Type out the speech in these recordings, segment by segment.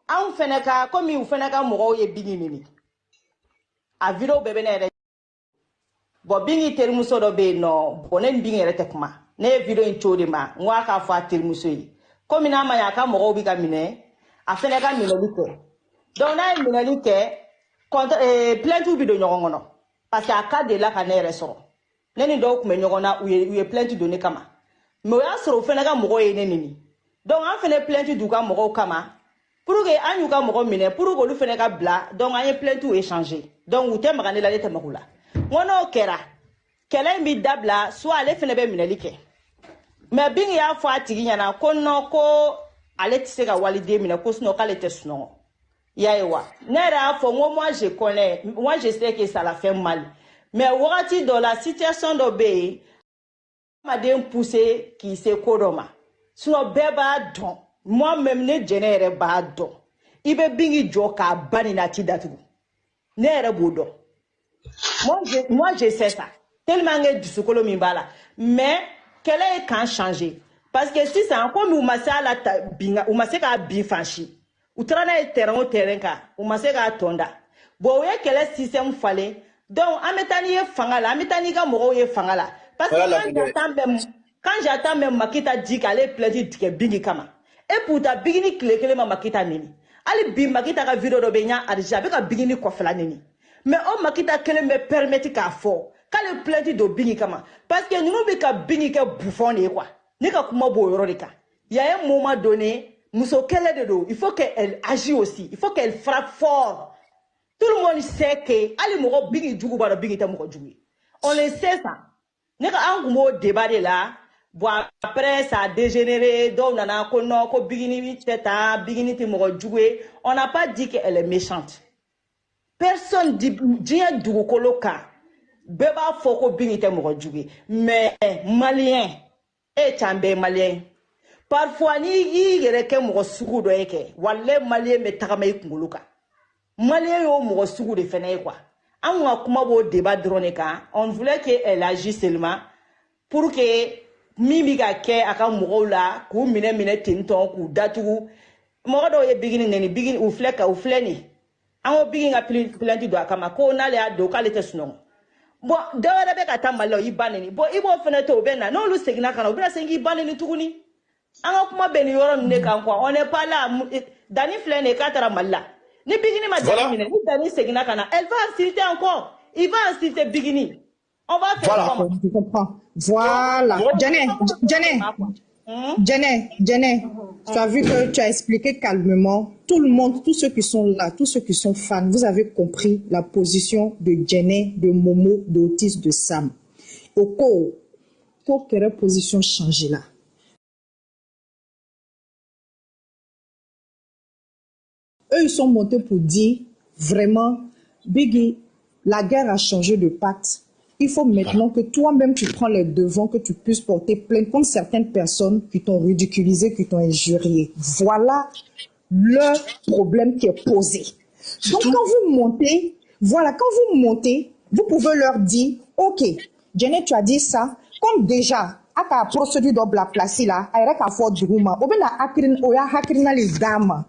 An fɛnɛ ka komi u fɛnɛ ka mɔgɔw ye Bingi nini. A video bɛɛ bɛ ne yɛrɛ. Bon Bingi terimuso dɔ bɛ yen nɔ. Bon ne ni Bingi yɛrɛ tɛ kuma. Ne ye video in to de ma. N ko a k'a fɔ a terimuso ye. Komi n'a ma ɲɛ a ka mɔgɔw bɛ ka minɛ. A fɛnɛ ka minɛli kɛ. Donc n'a ye minɛli kɛ plainte bɛ don ɲɔgɔn kɔnɔ. Parce que a ka delila ka ne yɛrɛ sɔrɔ. Ne ni dɔw tun bɛ ɲɔgɔn na u ye plainte don ne kama. Mais o y'a sɔrɔ o fɛnɛ ka mɔgɔw ye ne nini. Donc an fɛnɛ plainte d'u ka mɔgɔw kama. Pour que an y'u ka mɔgɔ minɛ pour que olu fɛnɛ ka bila donc an ye plainte échanger. Donc u tɛ maga ne la ne tɛ maga u la. N ko n'o kɛra kɛlɛ in bɛ dabila soit ale fɛnɛ bɛ minɛli kɛ. Mais Bingi y'a fɔ a tigi ɲɛna ko non ko ale tɛ se ka waliden minɛ ko sinon k'ale tɛ sunɔgɔ. Y'a ye wa? Ne yɛrɛ y'a fɔ n ko moi je connais, moi je sais que ça l'a fait mal. Mais wagati dɔ la situation dɔ bɛ yen adamaden poussé k'i se ko dɔ ma. Sinon bɛɛ b'a dɔn. Moi-même, ne jɛnɛ yɛrɛ b'a dɔn. I bɛ Bingi jɔ k'a ba ni na ti datugu. Ne yɛrɛ b'o dɔn. Moi, je sais ça. Tellement que dusukolo min b'a la. Mais, kɛlɛ ye kan changer. Parce que sisan, comme u ma se a la binga, u ma se k'a bin fan si. U taara n'a ye terrain o terrain kan. U ma se k'a tɔnda. Bon, o ye kɛlɛ système falen. Donc, an bɛ taa n'i ye fanga la. An bɛ taa n'i ka mɔgɔw ye fanga la. Parce que quand j'attends même Makita dit qu'elle est plainte tigɛ Bingi kama. Et pourtant Bingi ni tile kelen ma Makita nini. Ali bi Makita ka video dɔ bɛ ɲa arja bɛ ka Bingi ni kɔfɛla nini. Mais o Makita kelen bɛ permettre k'a fɔ k'ale plainte do Bingi kama. Parce que ninnu bɛ ka Bingi kɛ bouffon de ye quoi. Ne ka kuma b'o yɔrɔ de kan. Il y a un moment donné, muso kɛlɛ de do. Il faut qu'elle agisse aussi. Il faut qu'elle frappe fort. Tout le monde sait que ali mɔgɔ Bingi jugu b'a dɔn Bingi tɛ mɔgɔ jugu ye. On le sait ça. Ne ka an kun b'o débat de la. Bon, après, ça a dégénéré. Donc, on a connu que Bigini te mɔgɔ. On n'a pas dit qu'elle est méchante. Personne dit Dieu Dougokoloka. Beba foko Bigini te mɔgɔ. Mais Malien, et Tchambé Malien. Parfois, ni yere ke mɔgɔ sugu dɔ ye ke. Wale Malien me tagama ikunguluka. Malien yo mɔgɔ sugu de fɛnɛ ye quoi. An ka kuma b'o débat drone kan. On voulait qu'elle agisse seulement pour que Mimi ka kɛ a ka mɔgɔw la k'u minɛ tentɔn k'u datugu mɔgɔ dɔw ye Bingi nɛni Bingi u filɛ ni an ko Bingi ka plainte don a kama ko n'ale y'a don k'ale tɛ sunɔgɔ bon dɔ wɛrɛ bɛ ka taa Mali la o y'i ba nɛni bon i b'o fɛnɛ to o bɛ na n'olu seginna ka na u bɛna segin k'i ba nɛni tuguni an ka kuma bɛ nin yɔrɔ ninnu de kan quoi on n'est pas là Dani filɛ nin ye k'a taara Mali la ni Bingi ma Dani minɛ ni Dani seginna ka na elle va insulter encore il va insulter Bingi. On va faire voilà. comment? Je comprends. Voilà. Djené, tu as vu que tu as expliqué calmement. Tout le monde, tous ceux qui sont là, tous ceux qui sont fans, vous avez compris la position de Djené, de Momo, de Otis, de Sam. Au cas pour quelle position changer là? Eux, ils sont montés pour dire, vraiment, Biggie, la guerre a changé de patte. Il faut maintenant que toi-même, tu prends les devants, que tu puisses porter plainte contre certaines personnes qui t'ont ridiculisé, qui t'ont injurié. Voilà le problème qui est posé. Donc, quand vous montez, voilà, quand vous montez, vous pouvez leur dire, OK, Jenny, tu as dit ça, comme déjà, à ta procédure de la place là, avec la faute du Rouma,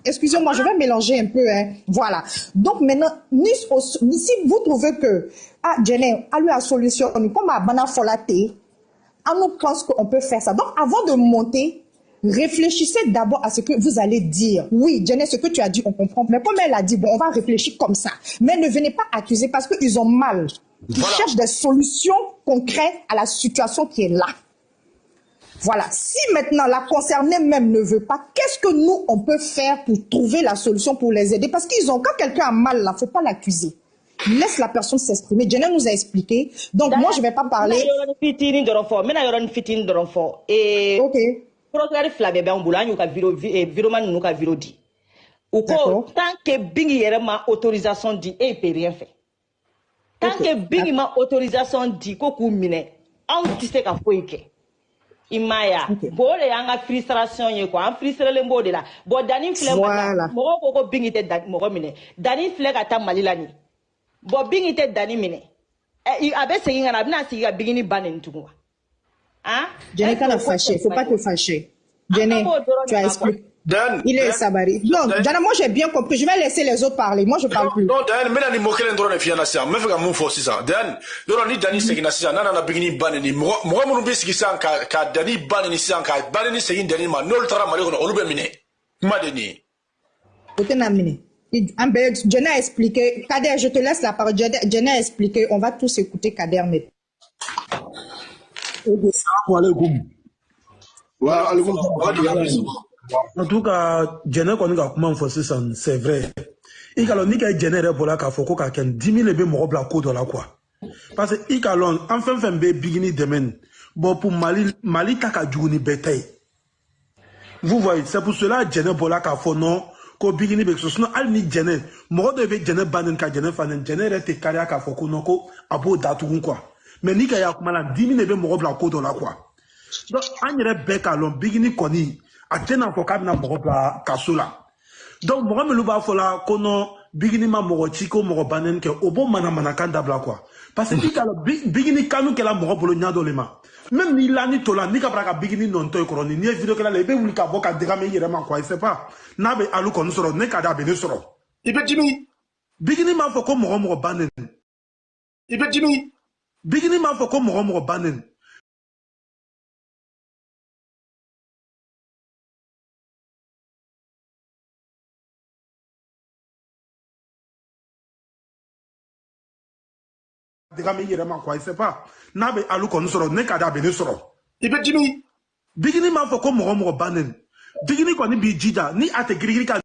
excusez-moi, je vais mélanger un peu, hein. Voilà. Donc maintenant, si vous trouvez que, Jenny, à lui la solution, comme à Bana Folate, on nous pense qu'on peut faire ça. Donc avant de monter, réfléchissez d'abord à ce que vous allez dire. Oui, Jenny, ce que tu as dit, on comprend. Mais comme elle a dit, bon, on va réfléchir comme ça. Mais ne venez pas accuser parce qu'ils ont mal. Ils cherchent des solutions concrètes à la situation qui est là. Voilà. Si maintenant la concernée même ne veut pas, qu'est-ce que nous, on peut faire pour trouver la solution pour les aider? Parce qu'ils ont, quand quelqu'un a mal là, faut pas l'accuser. Laisse la personne s'exprimer. Jenny nous a expliqué. Donc moi, je vais pas parler. Ok. Procureur Flavie Bamboula, nous avons virement nous avons dit. Ou tant que Bingi ma autorisation dit, et il peut rien faire. Tant que Bingi ma autorisation dit, qu'on mine, on sait qu'à quoi Imaya, bon les anga frustration ye quoi, en frustrer le mot de là. Bon Dani fleur voilà. Moro koko Bingi te moro mine. Dani fleur ata malilani. Bon Bingi te Dani mine. Il avait segui ngana bina siga Bingi ni banen tuwa. Hein? Jenny, t'as fâché, faut pas te fâcher. Jenny, tu as expliqué. Dan, Il est Sabari. Non, Jana, moi j'ai bien compris. Je vais laisser les autres parler. Moi je parle plus. Non, Dan, mais ni mokelen drone de fiana sa. Me fega mon fo sisa. Dan, doro ni Dani segina sisa. Nana na bigini baneni. Mo mo be sigisa ka Dani baneni sisa ka baneni segin Dani ma. Nol tara mali kono olube mine. Madeni. Côté namine. Jenna a expliqué. Kader, je te laisse la parole. Jenna a expliqué. On va tous écouter Kader mais. En tout cas, Jenna qu'on a comment faire ça, c'est vrai. Il a ni que Jenna rebola ka foko ka ken 10 000 ebe mo bla ko dola quoi. Parce que il a l'on enfin fait be bigini demain. Bon pour Mali taka juni betaille. Vous voyez, c'est pour cela Jenna bola ka fo non ko bigini be so sinon al ni Jenna mo devait Jenna banen ka Jenna fanen Jenna rete karia ka foko non ko abo datu quoi. Mais ni ka ya kuma la 10 000 ebe mo bla ko dola quoi. Donc an yɛrɛ bɛɛ k'a lɔn bigini kɔni a tɛ n'a fɔ k'a bɛna mɔgɔ bila kaso la donc mɔgɔ minnu b'a fɔ la ko non bigini ma mɔgɔ ci ko mɔgɔ bannen kɛ o b'o manamanakan dabila quoi parce que i k'a lɔn bigini kanu kɛla mɔgɔ bolo ɲa dɔ le ma même n'i lani to la n'i ka bara ka bigini nɔntɔ i kɔrɔ n'i ye video kɛla la i bɛ wuli ka bɔ ka dɛgɛ min i yɛrɛ ma quoi i sait pas n'a bɛ alu kɔni sɔrɔ ne ka di a bɛ ne sɔrɔ I bɛ dimi. bigini m'a fɔ ko mɔgɔ bannen I bɛ dimi. bigini m'a fɔ ko mɔgɔ bannen dégâts il yɛrɛ quoi il sait pas n'a bɛ alu kɔni sɔrɔ ne ka di a bɛ ne sɔrɔ I bɛ dimi. bigini m'a fɔ ko mɔgɔ bannen bigini kɔni b'i jija ni a tɛ girigiri ka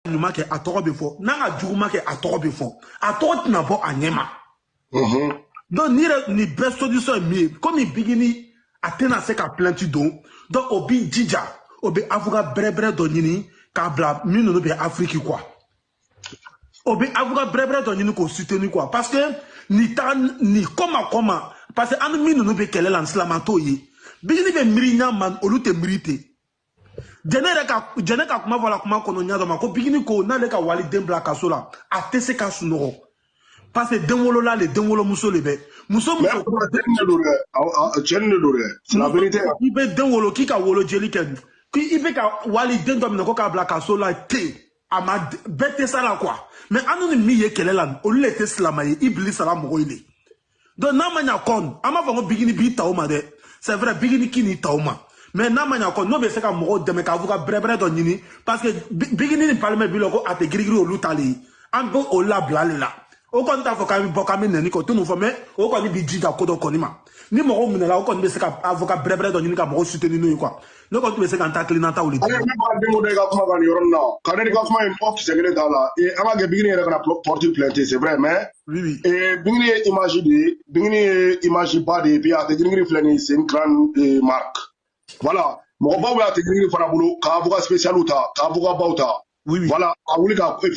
ɲuman kɛ a tɔgɔ bɛ fɔ n'a ka juguman kɛ a tɔgɔ bɛ fɔ a tɔgɔ tɛna bɔ a ɲɛ ma donc ni bɛɛ solution ye min ye komi bigini a tɛna se ka plainte don donc o b'i jija o bɛ avocat bɛrɛbɛrɛ dɔ ɲini k'a bila min ninnu bɛ Afrique quoi o bɛ avocat bɛrɛbɛrɛ dɔ ɲini k'o soutenir quoi parce que ni kɔma parce que an ni min ninnu bɛ kɛlɛ la silaman t'o ye bigini bɛ miiri ɲa ma olu tɛ miiri ten jɛnɛ ka kuma fɔ la kuma kɔnɔ ɲa dɔ ma ko bigini ko n'ale ka waliden bila kaso la a tɛ se ka sunɔgɔ parce que den wolola le den wolomuso le bɛ muso min Cɛnni de don dɛ. C'est la vérité. i bɛ den wolo k'i ka wolo jeli kɛ k'i bɛ ka waliden dɔ minɛ ko k'a bila kaso la ten a ma bɛɛ tɛ sa la quoi mais an ni min ye kɛlɛ la olu le tɛ silama ye Iblis sara mɔgɔ ye de donc n'a ma ɲa kɔn an b'a fɔ ko bigini b'i ta o ma dɛ c'est vrai bigini k'i n'i ta o ma mais n'a ma ɲa kɔn n'o bɛ se ka mɔgɔw dɛmɛ k'a fɔ ka bɛrɛbɛrɛ dɔ ɲini parce que bigini ni parlement bi la ko a tɛ girigiri olu ta le ye an bɛ o labila le la o kɔni t'a fɔ k'an bɛ bɔ k'an bɛ nɛni kɔ t'o n'o fɔ mais o kɔni b'i jija ko dɔ kɔni ma ni mɔgɔw minɛla o kɔni bɛ se ka avocat bɛrɛbɛrɛ dɔ ɲini ka mɔgɔw soutenir n'o ye quoi ne kɔni tun bɛ se ka n ta tilenna taw le di. Ale min b'a denko dɔ i ka kuma kan nin yɔrɔnin na ka ne ka kuma in fɔ kisɛ kelen t'a la an ka kɛ bigini yɛrɛ kana porte plainte c'est vrai mais bigini ye image de ye bigini ye image ba de ye puis a tɛ girigiri filɛ nin c'est une grande marque voilà mɔgɔbaw bɛ a tɛ girigiri fana bolo ka avocat spécial ta ka avocat baw ta voilà a wuli ka fɛ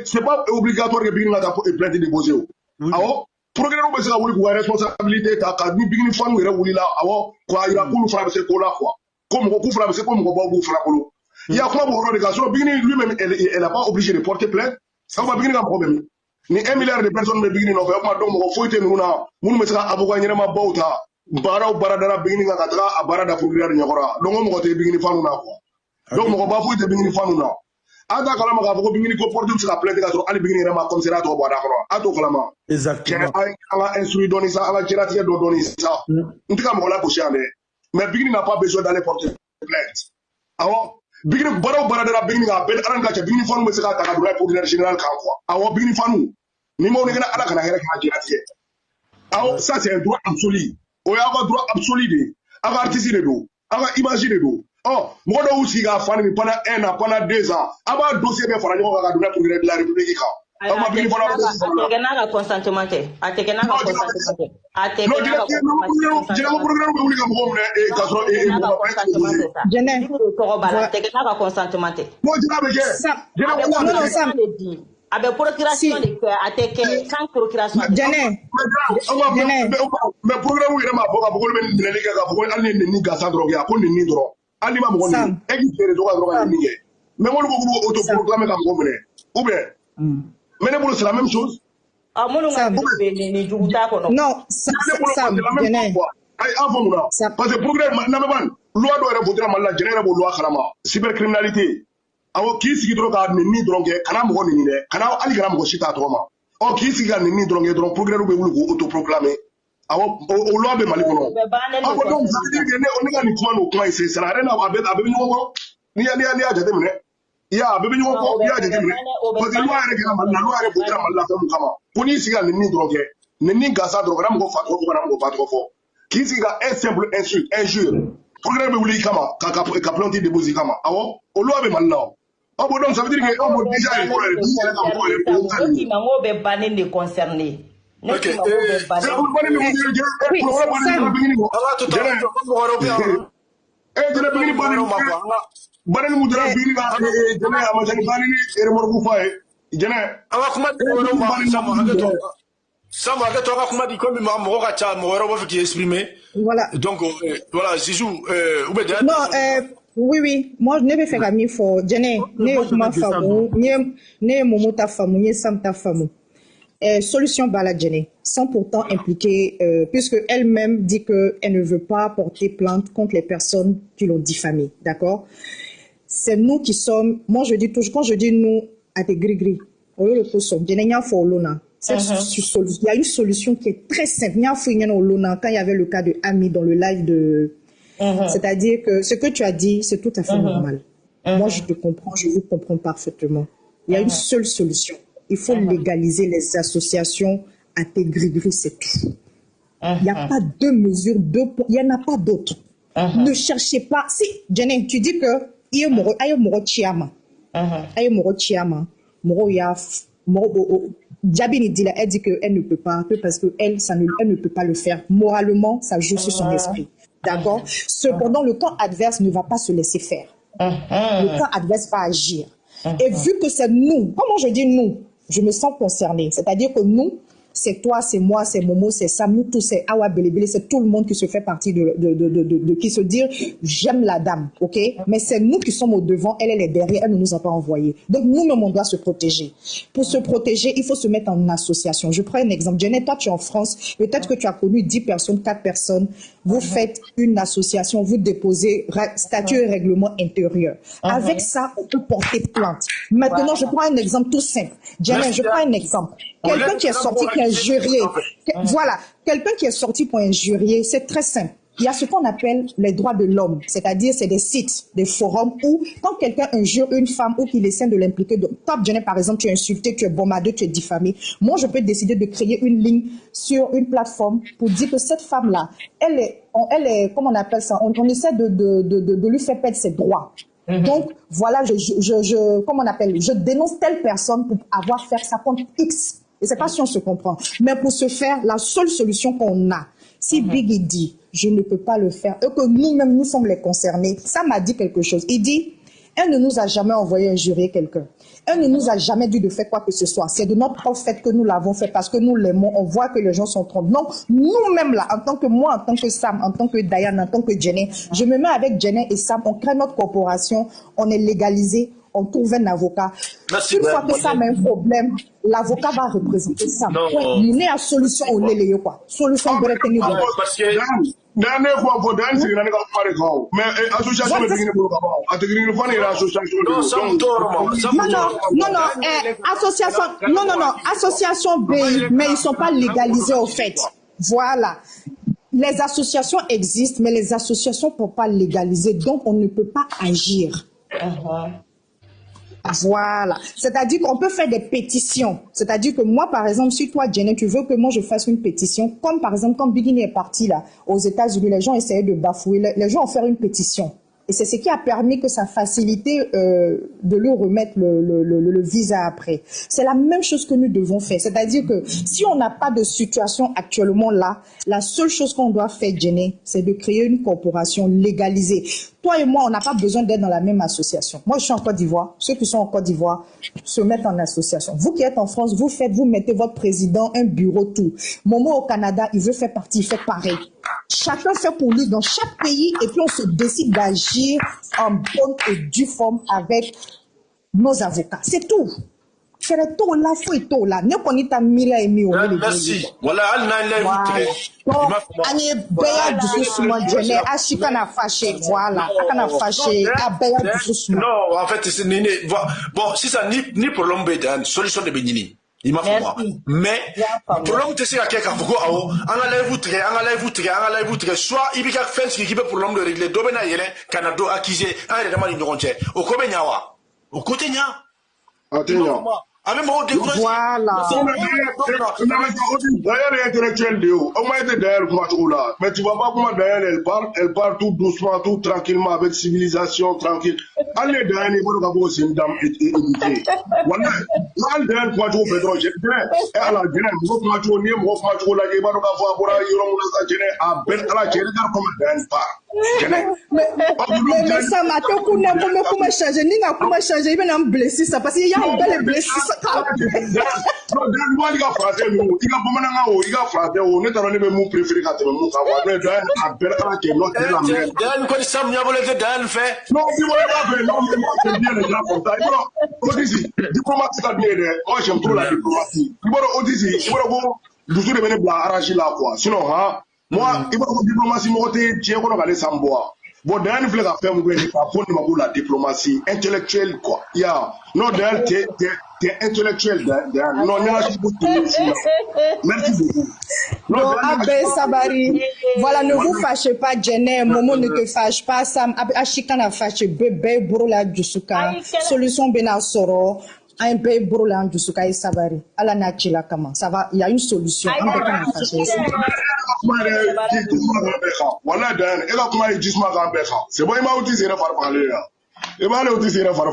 c'est pas obligatoire que bigini ka taa plainte déposer o awɔ procureur bɛ se ka wuli k'u ka responsabilité ta ka ni bigini fanu yɛrɛ wulila awɔ k'a yira k'olu fana bɛ se ko la quoi ko mɔgɔ k'u fana bɛ se ko mɔgɔbaw b'u fana bolo il y a kuma b'o yɔrɔ de kan sinon bigini lui-même elle n'a pas obligé de porter plainte sabu bigini ka mɔgɔ bɛ min ni 1 milliard de personnes bɛ bigini nɔfɛ o tuma donc mɔgɔ foyi tɛ ninnu na minnu bɛ se ka avocat ɲɛnama baw ta baaraw baara dara bigini kan ka taga a baara da procureur ɲɛkɔrɔ donc o mɔgɔ tɛ bigini fanu na quoi donc mɔgɔba foyi tɛ bigini fanu na an t'a kalama k'a fɔ ko bigini ko porte bɛ se ka plainte ka sɔrɔ hali bigini yɛrɛ ma commissariat tɔgɔ bɔ a da kɔnɔ an t'o kalama exactement an ka instruit dɔɔni sa an ka diɲɛlatigɛ dɔ dɔɔni sa n tɛ ka mɔgɔ lagosi yan dɛ mais bigini n'a pas besoin d'aller porter plainte awɔ bigini baaraw baara dara bigini kan a bɛɛ ala ka cɛ bigini fanu bɛ se ka ta ka don n'a ye procureur général kan quoi awɔ bigini fanu ni m'aw negera ala kana hɛrɛ k'a diɲɛlatigɛ awɔ ça c'est un droit absolu o y'aw ka droit absolu de ye aw ka artiste de don aw ka image de don mɔgɔ dɔw y'u sigi k'a fani min pendant 1 an pendant 2 ans a b'a dossier bɛɛ fara ɲɔgɔn kan ka don n'a ye procureur de la république kan. A tɛ kɛ n'a ka consentement tɛ a tɛ kɛ n'a ka consentement tɛ a tɛ kɛ n'a ka consentement tɛ jɛnɛma procureur bɛ wuli ka mɔgɔw minɛ k'a sɔrɔ jɛnɛ tɔgɔ b'a la a tɛ kɛ n'a ka consentement tɛ. n'o jɛnɛ bɛ kɛ a bɛ procuration de kɛ a tɛ kɛ sans procuration. Jɛnɛ mais procureur yɛrɛ m'a fɔ k'a fɔ ko ne bɛ minɛli kɛ k'a fɔ ko hali ni nin gansan dɔrɔn kɛ a ko nin dɔrɔn hali ni ma mɔgɔ nin e k'i feere dɔgɔ dɔrɔn ka nin kɛ mais m'olu ko k'u autoproclamer ka mɔgɔ minɛ ou bien mais ne bolo c'est la même chose. Minnu ka ni jugu t'a kɔnɔ. Non Sam Jɛnɛ Parce que progrès, loi doit voter mal la générale loi Kalama, cybercriminalité. Alors, qui s'y drogue à Nini Drongue, Kanam Ronine, Kana Aligram Goshita Troma. Or, qui s'y a Nini Drongue, progrès ou autoproclamé. Alors, au loi de Malikono. Ah, donc, ça veut dire que on est en train de comment c'est la reine à Bénimo. Ni a Jademne. Il y a Bénimo, il y a Jademne. Parce que la loi est voter mal la femme Kama. Pour y s'y a Nini Drongue, Nini Gaza Drogue, Rambo Fatro, Rambo Patro. Qui s'y a un simple insulte, injure. Progrès de Wuli Kama, Kaplanti de Bozi Kama. Alors, au loi de Malnao. Ah bon, donc ça veut dire que on déjà est concerné. Ok. Voilà. Donc, voilà, Zizou, non, oui, moi, je ne vais faire à mi fo, Jene, ne ma famu, ne momo ta famu, ne sam ta famu. Solution bala Jene, sans pourtant impliquer, puisque elle-même dit qu'elle ne veut pas porter plainte contre les personnes qui l'ont diffamée, d'accord? C'est nous qui sommes, moi je dis toujours, quand je dis nous, à des gris-gris, il y a une solution qui est très simple. Quand il y avait le cas de Ami dans le live de... C'est-à-dire que ce que tu as dit, c'est tout à fait normal. Moi, je te comprends, je vous comprends parfaitement. Il y a une seule solution. Il faut légaliser les associations à tes gris-gris, c'est tout. Il n'y a pas deux mesures, il n'y en a pas d'autres. Ne cherchez pas... Si, Jenny, tu dis que il y a moro chiama. Il y a moro chiama. Moro ya... Diabini dit là, elle dit qu'elle ne peut pas, parce qu'elle elle ne peut pas le faire. Moralement, ça joue sur son esprit. D'accord? Cependant, le camp adverse ne va pas se laisser faire. Le camp adverse va agir. Et vu que c'est nous, comment je dis nous, je me sens concernée. C'est-à-dire que nous, c'est toi, c'est moi, c'est Momo, c'est Sam, nous tous, c'est Awa Belebele, c'est tout le monde qui se fait partie qui se dit j'aime la dame, ok? Mais c'est nous qui sommes au devant, elle est derrière, elle ne nous a pas envoyé. Donc nous-mêmes, on doit se protéger. Pour se protéger, il faut se mettre en association. Je prends un exemple. Janet, toi, tu es en France, peut-être que tu as connu 10 personnes, 4 personnes, vous faites une association, vous déposez statut et règlement intérieur. Avec ça, on peut porter plainte. Maintenant, je prends un exemple tout simple. Janet, je prends un exemple. Quelqu'un qui est sorti, qui est injurié. Voilà. Quelqu'un qui est sorti pour injurier, c'est très simple. Il y a ce qu'on appelle les droits de l'homme. C'est-à-dire, c'est des sites, des forums où, quand quelqu'un injure une femme ou qu'il essaie de l'impliquer, Top Jenny, par exemple, tu es insulté, tu es bombardé, tu es diffamé. Moi, je peux décider de créer une ligne sur une plateforme pour dire que cette femme-là, elle est, comment on appelle ça? On essaie de lui faire perdre ses droits. Donc, voilà, comment on appelle? Je dénonce telle personne pour avoir fait ça contre X. Je ne sais pas si on se comprend. Mais pour ce faire, la seule solution qu'on a, si Biggie dit, je ne peux pas le faire, et que nous-mêmes, nous sommes les concernés, ça m'a dit quelque chose. Il dit, elle ne nous a jamais envoyé injurier quelqu'un. Elle ne nous a jamais dit de faire quoi que ce soit. C'est de notre propre fait que nous l'avons fait parce que nous l'aimons. On voit que les gens sont trompés. Donc, nous-mêmes là, en tant que moi, en tant que Sam, en tant que Diane, en tant que Jenny, je me mets avec Jenny et Sam, on crée notre corporation, on est légalisé, on trouve un avocat. Une fois que Sam a un problème, l'avocat va représenter Sam. Il n'est à solution au lélé, quoi. Solution de retenir. Parce que dernière fois pour Dan c'est nani ka pare ko mais association de bingine bolo ka ba atagiri ni fani association association B mais ils sont pas légalisés au fait. Voilà. Les associations existent mais les associations ne peuvent pas légaliser donc on ne peut pas agir. Voilà. C'est-à-dire qu'on peut faire des pétitions. C'est-à-dire que moi, par exemple, si toi, Jenny, tu veux que moi je fasse une pétition, comme par exemple, quand Biggie est parti là, aux États-Unis, les gens essayaient de bafouer, les gens ont fait une pétition. Et c'est ce qui a permis que ça facilitait de lui remettre le visa après. C'est la même chose que nous devons faire. C'est-à-dire que si on n'a pas de situation actuellement là, la seule chose qu'on doit faire, Jenny, c'est de créer une corporation légalisée. Toi et moi, on n'a pas besoin d'être dans la même association. Moi, je suis en Côte d'Ivoire. Ceux qui sont en Côte d'Ivoire se mettent en association. Vous qui êtes en France, vous mettez votre président, un bureau, tout. Momo au Canada, il veut faire partie, il fait pareil. Chacun fait pour lui dans chaque pays et puis on se décide d'agir en bonne et due forme avec nos avocats. C'est tout. fɛrɛ t'o la foyi t'o la ne kɔni ta miiriya ye min o de merci voilà hali n'an live tigɛ an ye bɛɛ y'a dusu suma jɛnɛ a si kana fâché voilà a kana fâché a bɛɛ y'a dusu suma non en fait ni ne bon sisan ni problème bɛ dan solution de bɛ ɲini i m'a fɔ moi mais problème tɛ se ka kɛ k'a fɔ ko awɔ an ka live tigɛ soit i b'i ka fɛn sigi k'i bɛ problème dɔ régler dɔ bɛ na yɛlɛ ka na dɔ accuser an yɛrɛ dama ni ɲɔgɔn cɛ o ko bɛ ɲa wa o ko tɛ ɲa a tɛ ɲa a bɛ mɔgɔw décourager voilà d'ailleurs intellectuel de yo au moins était d'ailleurs kuma cogo la mais tu vois pas comment d'ailleurs elle parle tout doucement tout tranquillement avec civilisation tranquille hali ne d'ailleurs ni bolo ka bɔ sen dam édité wala hali d'ailleurs kuma cogo fɛ dɔrɔn jɛnɛ ala jɛnɛ mɔgɔ kuma cogo ni ye mɔgɔ kuma cogo lajɛ i b'a dɔn k'a fɔ a bɔra yɔrɔ min na sa jɛnɛ a bɛɛ ala cɛ regarde comment d'ailleurs parle mais ça m'a tout kunne comment changer ni na comment changer i bɛna n blesser ça parce que il y a un bel blesser ça non d'ailleurs i ka français ninnu i ka bamanankan o i ka français o ne taara ne bɛ mun préféré ka tɛmɛ mun kan quoi mais d'ailleurs a bɛɛ ala cɛ n'o tɛ la mɛ Dan kɔni Sam ɲabolo tɛ Dan fɛ non i bɔra i b'a fɛ non mais moi j'aime bien les gens comme ça i bɔra Odisi diplomatie ka di ne ye dɛ moi j'aime trop la diplomatie i bɔra Odisi i bɔra ko dusu de bɛ ne bila arraché la quoi sinon han moi i b'a fɔ diplomatie mɔgɔ tɛ diɲɛ kɔnɔ k'ale san bɔ wa bon d'ailleurs ni filɛ ka fɛn mun kɛ ka fɔ ne ma ko la diplomatie intellectuelle quoi ya non d'ailleurs t'es intellectuel d'ailleurs non ɲɛnasi ko merci beaucoup non Abbé Sabari voilà ne vous fâchez pas Djenné Momo ne te fâche pas Sam Ashikana fâche bébé Borola Djusuka solution bena soro un bébé Borola Djusuka et Sabari ala na chila kama ça va il y a une solution on peut pas fâcher voilà d'ailleurs et là comment il dit ma grand père c'est bon il m'a dit c'est faire parler là et m'a dit c'est faire parler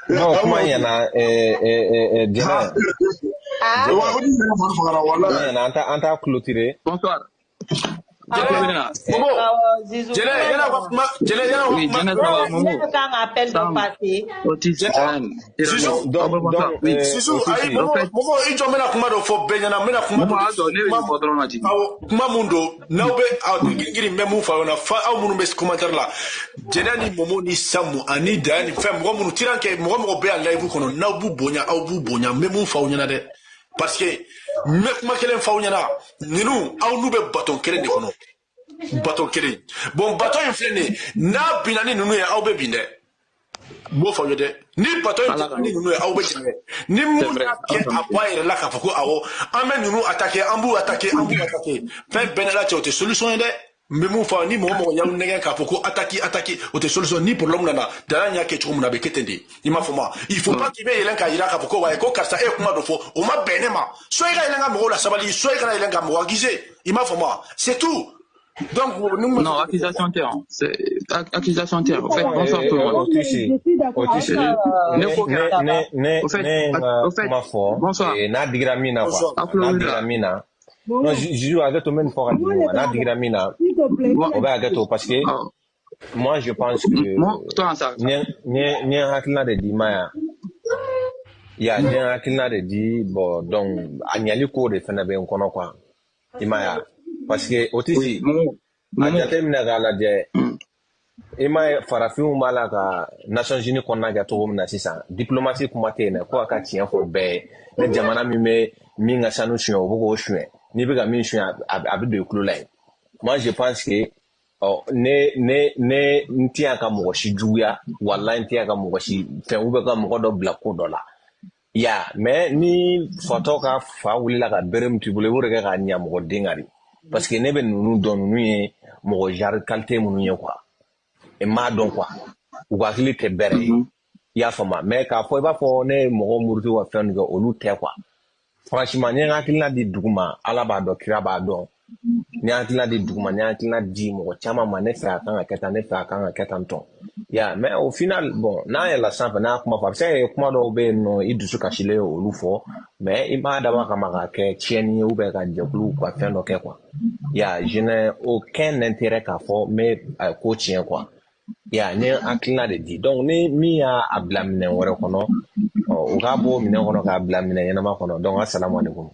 non comment il y en a on t'a clôturé. Bonsoir. kuma mun don n'aw bɛ girin bɛ mun fa na fa aw minnu bɛ commentaire la Jɛnɛ ni Momo ni Samu ani Dan ni fɛn mɔgɔ minnu tiran kɛ mɔgɔ bɛ a live kɔnɔ n'aw b'u bonya aw b'u bonya n bɛ mun f'aw ɲɛna dɛ parce que n bɛ kuma kelen f'aw ɲɛna ninnu aw n'u bɛ baton kelen de kɔnɔ baton kelen bon baton in filɛ nin ye n'a binna ni ninnu ye aw bɛ bin dɛ n b'o f'aw ye dɛ ni baton in binna ni ninnu ye aw bɛ jɛn dɛ ni mun y'a kɛ a bɔ a yɛrɛ la k'a fɔ ko awɔ an bɛ ninnu attaquer an b'u attaquer fɛn bɛɛ n'a la cɛ o tɛ solution ye dɛ n bɛ mun fɔ ni mɔgɔ y'aw nɛgɛn k'a fɔ ko attaquer o tɛ solution ni problème nana Dan y'a kɛ cogo min na a bɛ kɛ ten de i m'a fɔ ma il faut pas k'i bɛ yɛlɛn k'a yira k'a fɔ ko wayi ko karisa e ye kuma dɔ fɔ o ma bɛn ne ma soit i ka yɛlɛn ka mɔgɔw la sabali soit i kana yɛlɛn ka mɔgɔ accuser i m'a fɔ ma c'est tout. Donc, non, accusation terre. C'est accusation terre. En fait, bonsoir tout le monde. Bonsoir. Na digramina quoi. Na digramina. Non, je joue avec toi même pour na digramina. On va avec toi parce que moi je pense que ni hakilina de dimaya. Ya ni hakilina de di bon donc anyali ko de fana be nkono quoi. Dimaya. Parce que otisi a jateminɛ k'a lajɛ i ma ye farafinw b'a la ka Nations Unies kɔnɔna kɛ cogo min na sisan diplomatie kuma tɛ yen dɛ ko a ka tiɲɛ fɔ bɛɛ ye ni jamana min bɛ min ka sanu suɲɛ o bɛ k'o suɲɛ n'i bɛ ka min suɲɛ a bɛ don i tulo la yen moi je pense que ne n tɛ yan ka mɔgɔ si juguya walahi n tɛ yan ka mɔgɔ si fɛn ka mɔgɔ dɔ bila ko dɔ la ya mais ni fatɔ ka fa wulila ka bere min t'i bolo i b'o de kɛ k'a ɲɛ mɔgɔ den ka di parce que ne bɛ ninnu dɔn ninnu ye mɔgɔ genre qualité minnu ye quoi et m'a dɔn quoi u ka hakili tɛ bɛrɛ ye i y'a faamu mais k'a fɔ i b'a fɔ ne ye mɔgɔ muruti ka fɛn kɛ olu tɛ quoi franchement n ye n ka hakilina di dugu ma ala b'a dɔn kira b'a dɔn n ye hakilina di dugu ma n ye hakilina di mɔgɔ caman ma ne fɛ a kan ka kɛ tan ne fɛ a kan ka kɛ tan tɔn ya mais au final bon n'a yɛlɛla sanfɛ n'a kuma fɔ a bɛ se ka kɛ kuma dɔw bɛ yen nɔ i dusu kasilen olu fɔ mais i m'a dabɔ a kama ka kɛ tiɲɛni ye ou bien ka jɛkulu ka fɛn dɔ kɛ quoi ya je n'ai aucun intérêt k'a fɔ n bɛ ko tiɲɛ quoi ya n ye hakilina de di donc ni min y'a bila minɛn wɛrɛ kɔnɔ o k'a bɔ minɛn kɔnɔ k'a bila minɛn ɲɛnama kɔnɔ donc assalamu alaikum.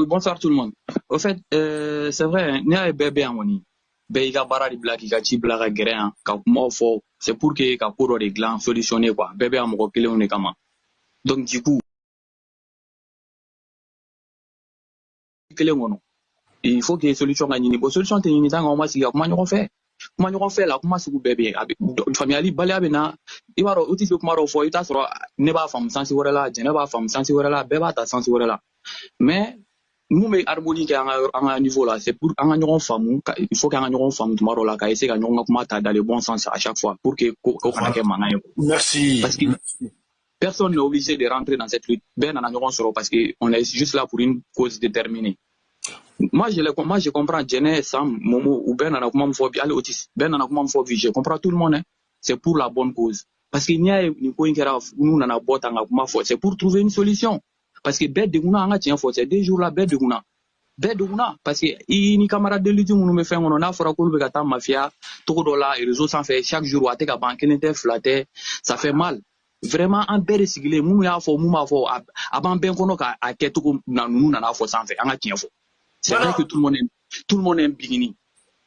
Bonsoir tout le monde. Au fait, c'est vrai, il y a un bébé à mon nid. Il y a un barrage de blague qui a ci blague à grain, qui a comment faut c'est pour que ka ko dɔ de dilan solutionner quoi bɛɛ bɛ a mɔgɔ kelenw de kama donc du coup kelen kɔnɔ il faut que solution ka ɲini bon solution tɛ ɲini tant que aw ma sigi ka kuma ɲɔgɔn fɛ la kuma sugu bɛɛ bɛ yen faamuyali baliya bɛ na i b'a dɔn Otis bɛ kuma dɔw fɔ i t'a sɔrɔ ne b'a faamu sansi wɛrɛ la Jɛnɛ b'a faamu sansi wɛrɛ la bɛɛ b'a ta sansi wɛrɛ la mais mun bɛ harmonie kɛ an ka niveau la c'est pour an ka ɲɔgɔn faamu il faut que an ka ɲɔgɔn faamu tuma dɔw la ka essayer ka ɲɔgɔn ka kuma ta dans le bon sens à chaque fois pour que ko kana kɛ mankan ye. Merci. Parce que personne n'est obligé de rentrer dans cette lutte bɛɛ nana ɲɔgɔn sɔrɔ parce que on est juste là pour une cause déterminée. Moi je comprends Jɛnɛ, Sam, Momo ou Ben nana kuma min fɔ bi hali Otis bɛɛ nana kuma min fɔ bi je comprends tout le monde hein. C'est pour la bonne cause parce que n'i y'a ye nin ko in kɛra n'u nana bɔ tan ka kuma fɔ c'est pour trouver une solution parce que bɛɛ degunna an ka tiɲɛ fɔ ces 2 jours là bɛɛ degunna parce que i ni camarade de lutte minnu bɛ fɛn kɔnɔ n'a fɔra k'olu bɛ ka taa mafia togo dɔ la réseau sanfɛ chaque jour a tɛ ka ban kelen tɛ fila tɛ ça fait mal vraiment an bɛɛ de sigilen minnu y'a fɔ mun b'a fɔ a b'an bɛɛ kɔnɔ k'a kɛ cogo na ninnu nana fɔ sanfɛ an ka tiɲɛ fɔ. C'est vrai que tout le monde aime Bingini.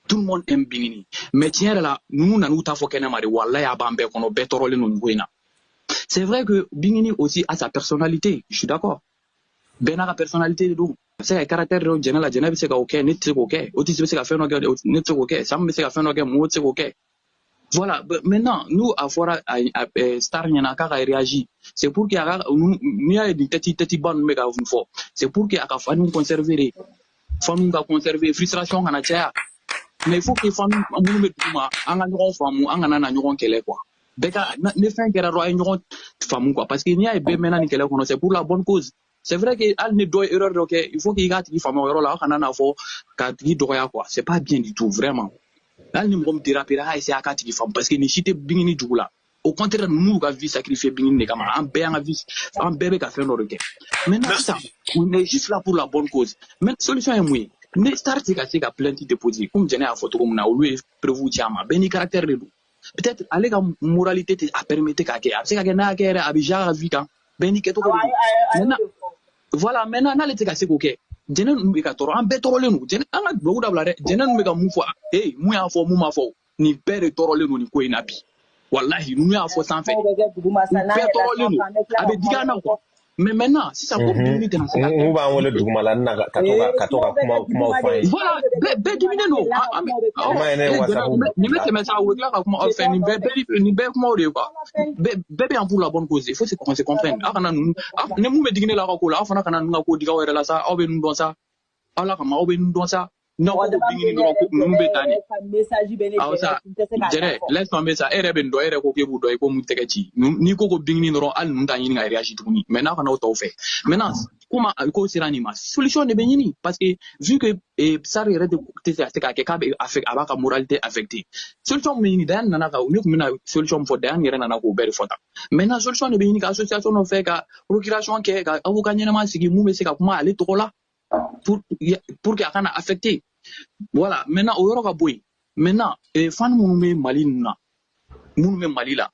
Tout le monde aime Bingini. Mais tiens là, nous n'avons pas fait qu'un mari. Wallah ya bambe kono betoro le nous. C'est vrai que Bingini aussi a sa personnalité. Je suis d'accord. Ben a la personnalité de nous. C'est un caractère de Jɛnɛ Jɛnɛ c'est ok, net c'est ok. Otis c'est faire no gars, net c'est ok. Sam c'est faire no gars, moi c'est ok. Voilà. Maintenant, nous à voir Star Nyana ka réagir. C'est pour qu'il y a nous y a des têtes bonnes méga fort. C'est pour qu'il y a qu'à nous conserver. Famille va conserver frustration kana caya mais il faut que famille minnu bɛ duguma an ka ɲɔgɔn faamu an kana na ɲɔgɔn kɛlɛ quoi bɛɛ ka ni fɛn kɛra dɔrɔn a ye ɲɔgɔn faamu quoi parce que n'i y'a ye bɛɛ mɛnna nin kɛlɛ kɔnɔ c'est pour la bonne cause c'est vrai que hali ni dɔ ye erreur dɔ kɛ il faut que i k'a tigi faamu o yɔrɔ la aw kana n'a fɔ k'a tigi dɔgɔya quoi c'est pas bien du tout vraiment hali ni mɔgɔ min dérapera a essayer a k'a tigi faamu parce que nin si tɛ Bingini jugu la au contraire nous ka vie sacrifier Bingini de kama an bɛɛ an ka vie an bɛɛ bɛ ka fɛn dɔ de kɛ maintenant ça on est juste là pour la bonne cause mais solution est mun ye ne Star tɛ ka se ka plainte déposer comme Jɛnɛ y'a fɔ cogo min na olu ye preuve ci a ma bɛɛ ni caractère de don peut-être ale ka moralité tɛ a permettre k'a kɛ a bɛ se ka kɛ n'a y'a kɛ yɛrɛ a bɛ ja ka vie kan bɛɛ ni kɛcogo de don maintenant voilà maintenant n'ale tɛ ka se k'o kɛ Jɛnɛ ninnu bɛ ka tɔɔrɔ an bɛɛ tɔɔrɔlen don Jɛnɛ an ka dugawu dabila dɛ Jɛnɛ ninnu bɛ ka mun fɔ mun y'a fɔ mun ma fɔ nin bɛɛ de tɔɔrɔlen don nin ko in na bi wallahi ninnu y'a fɔ sanfɛ bɛɛ tɔɔrɔlen don a bɛ digi an na quoi mais maintenant si ça ko Bingini tɛna se ka mun b'an wele duguma la na ka to ka kumaw fɔ an ye voilà bɛɛ diminen don nin bɛ tɛmɛ sa u bɛ tila ka kuma fɛn nin bɛɛ kumaw de ye quoi bɛɛ bɛ yan pour la bonne cause il faut qu'on se comprenne aw kana ninnu ni mun bɛ digi ne la aw ka ko la aw fana kana ninnu ka ko digi aw yɛrɛ la sa aw bɛ ninnu dɔn sa ala kama aw bɛ ninnu dɔn sa n'aw ko Bingini dɔrɔn ko ninnu bɛ taa ɲɛ aw sa Jɛnɛ laisse tomber sa e yɛrɛ bɛ nin dɔn e yɛrɛ ko k'e b'u dɔn i ko mun tɛgɛ ci n'i ko Bingini dɔrɔn hali ninnu t'a ɲini ka réagir tuguni mais n'a kana o tɔw fɛ maintenant comment ko sera nin ma solution de bɛ ɲini parce que vu que Sar yɛrɛ tɛ se ka kɛ k'a b'a ka moralité affecté solution min bɛ ɲini Dayan nana ka ne tun bɛna solution min fɔ Dayan yɛrɛ nana k'o bɛɛ de fɔ tan maintenant solution de bɛ ɲini ka association dɔ fɛ ka procuration kɛ ka avocat ɲɛnama sigi mun bɛ se ka kuma ale tɔgɔ la pour que a kana affecté voilà maintenant o yɔrɔ ka bɔ yen maintenant fan minnu bɛ Mali ninnu na minnu bɛ Mali la